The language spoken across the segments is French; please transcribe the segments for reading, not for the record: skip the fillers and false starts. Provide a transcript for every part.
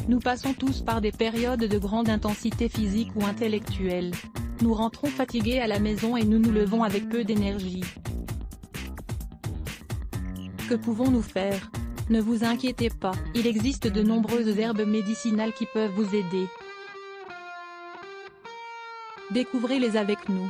Nous passons tous par des périodes de grande intensité physique ou intellectuelle. Nous rentrons fatigués à la maison et nous nous levons avec peu d'énergie. Que pouvons-nous faire? Ne vous inquiétez pas, il existe de nombreuses herbes médicinales qui peuvent vous aider. Découvrez-les avec nous.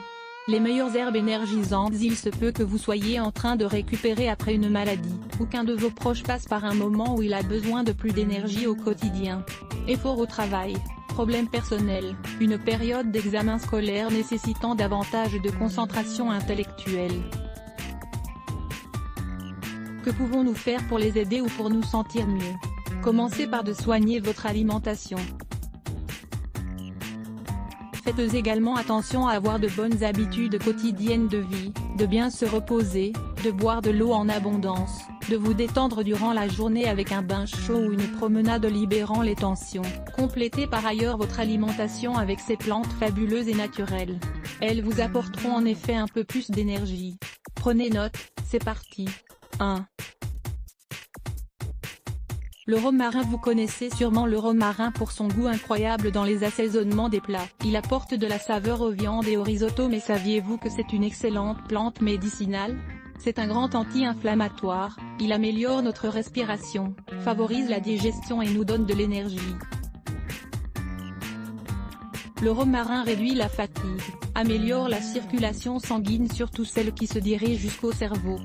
Les meilleures herbes énergisantes. Il se peut que vous soyez en train de récupérer après une maladie, ou qu'un de vos proches passe par un moment où il a besoin de plus d'énergie au quotidien. Effort au travail, problèmes personnels, une période d'examen scolaire nécessitant davantage de concentration intellectuelle. Que pouvons-nous faire pour les aider ou pour nous sentir mieux? Commencez par de soigner votre alimentation. Faites également attention à avoir de bonnes habitudes quotidiennes de vie, de bien se reposer, de boire de l'eau en abondance, de vous détendre durant la journée avec un bain chaud ou une promenade libérant les tensions. Complétez par ailleurs votre alimentation avec ces plantes fabuleuses et naturelles. Elles vous apporteront en effet un peu plus d'énergie. Prenez note, c'est parti. 1. Le romarin. Vous connaissez sûrement le romarin pour son goût incroyable dans les assaisonnements des plats. Il apporte de la saveur aux viandes et aux risottos. Mais saviez-vous que c'est une excellente plante médicinale? C'est un grand anti-inflammatoire, il améliore notre respiration, favorise la digestion et nous donne de l'énergie. Le romarin réduit la fatigue, améliore la circulation sanguine, surtout celle qui se dirige jusqu'au cerveau.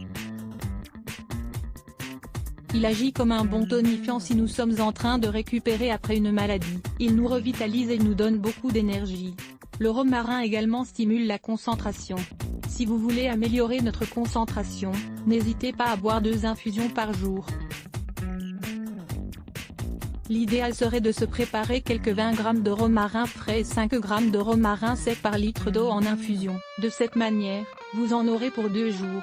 Il agit comme un bon tonifiant si nous sommes en train de récupérer après une maladie. Il nous revitalise et nous donne beaucoup d'énergie. Le romarin également stimule la concentration. Si vous voulez améliorer notre concentration, n'hésitez pas à boire 2 infusions par jour. L'idéal serait de se préparer quelques 20 g de romarin frais et 5 g de romarin sec par litre d'eau en infusion. De cette manière, vous en aurez pour 2 jours.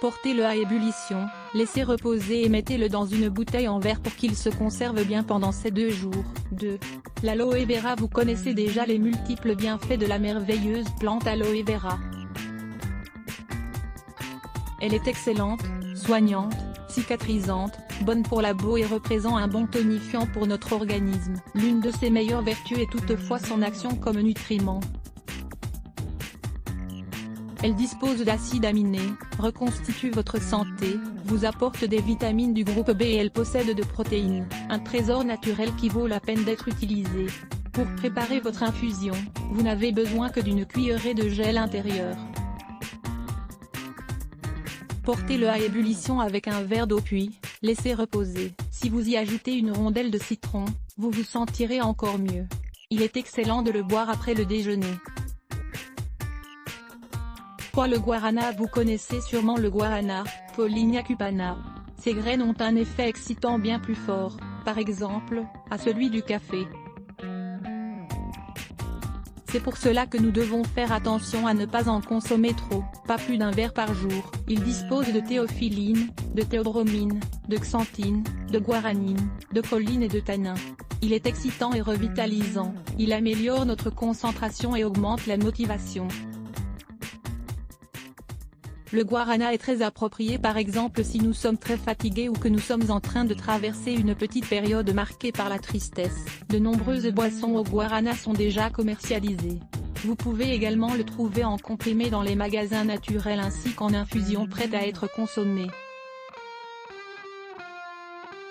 Portez-le à ébullition, laissez reposer et mettez-le dans une bouteille en verre pour qu'il se conserve bien pendant ces 2 jours. 2. L'aloe vera. Vous connaissez déjà les multiples bienfaits de la merveilleuse plante aloe vera. Elle est excellente, soignante, cicatrisante, bonne pour la peau et représente un bon tonifiant pour notre organisme. L'une de ses meilleures vertus est toutefois son action comme nutriment. Elle dispose d'acides aminés, reconstitue votre santé, vous apporte des vitamines du groupe B et elle possède de protéines, un trésor naturel qui vaut la peine d'être utilisé. Pour préparer votre infusion, vous n'avez besoin que d'une cuillerée de gel intérieur. Portez-le à ébullition avec un verre d'eau puis, laissez reposer. Si vous y ajoutez une rondelle de citron, vous vous sentirez encore mieux. Il est excellent de le boire après le déjeuner. Le guarana. Vous connaissez sûrement le guarana, Paullinia cupana. Ces graines ont un effet excitant bien plus fort, par exemple, à celui du café. C'est pour cela que nous devons faire attention à ne pas en consommer trop, pas plus d'un verre par jour. Il dispose de théophylline, de théobromine, de xanthine, de guaranine, de choline et de tannin. Il est excitant et revitalisant, il améliore notre concentration et augmente la motivation. Le guarana est très approprié par exemple si nous sommes très fatigués ou que nous sommes en train de traverser une petite période marquée par la tristesse. De nombreuses boissons au guarana sont déjà commercialisées. Vous pouvez également le trouver en comprimé dans les magasins naturels ainsi qu'en infusion prête à être consommée.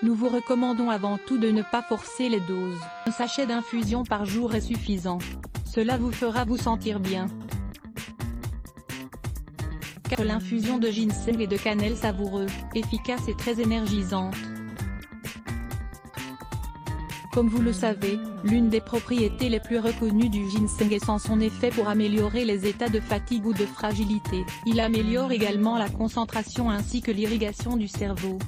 Nous vous recommandons avant tout de ne pas forcer les doses. Un sachet d'infusion par jour est suffisant. Cela vous fera vous sentir bien. L'infusion de ginseng et de cannelle savoureux, efficace et très énergisante. Comme vous le savez, l'une des propriétés les plus reconnues du ginseng est son effet pour améliorer les états de fatigue ou de fragilité. Il améliore également la concentration ainsi que l'irrigation du cerveau.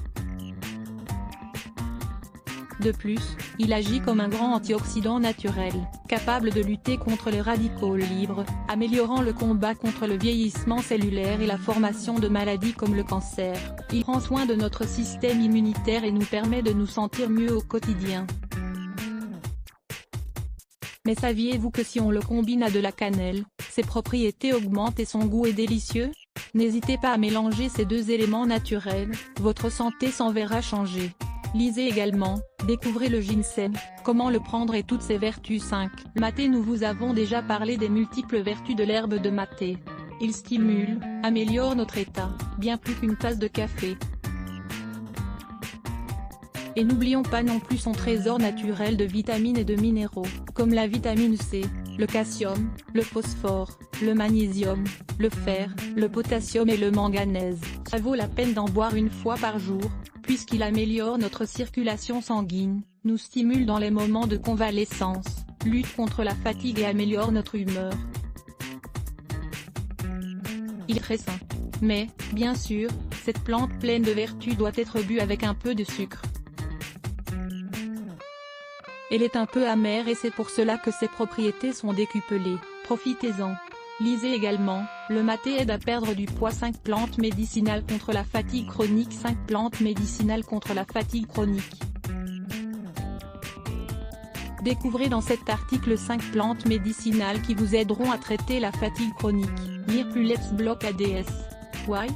De plus, il agit comme un grand antioxydant naturel, capable de lutter contre les radicaux libres, améliorant le combat contre le vieillissement cellulaire et la formation de maladies comme le cancer. Il prend soin de notre système immunitaire et nous permet de nous sentir mieux au quotidien. Mais saviez-vous que si on le combine à de la cannelle, ses propriétés augmentent et son goût est délicieux? N'hésitez pas à mélanger ces 2 éléments naturels, votre santé s'en verra changer. Lisez également, découvrez le ginseng, comment le prendre et toutes ses vertus. 5. Maté. Nous vous avons déjà parlé des multiples vertus de l'herbe de maté. Il stimule, améliore notre état, bien plus qu'une tasse de café. Et n'oublions pas non plus son trésor naturel de vitamines et de minéraux, comme la vitamine C, le calcium, le phosphore, le magnésium, le fer, le potassium et le manganèse. Ça vaut la peine d'en boire une fois par jour, puisqu'il améliore notre circulation sanguine, nous stimule dans les moments de convalescence, lutte contre la fatigue et améliore notre humeur. Il est très sain. Mais, bien sûr, cette plante pleine de vertus doit être bue avec un peu de sucre. Elle est un peu amère et c'est pour cela que ses propriétés sont décuplées, profitez-en. Lisez également, le maté aide à perdre du poids. 5 plantes médicinales contre la fatigue chronique. 5 plantes médicinales contre la fatigue chronique. Découvrez dans cet article 5 plantes médicinales qui vous aideront à traiter la fatigue chronique. Lire plus. Let's block ADS. Why?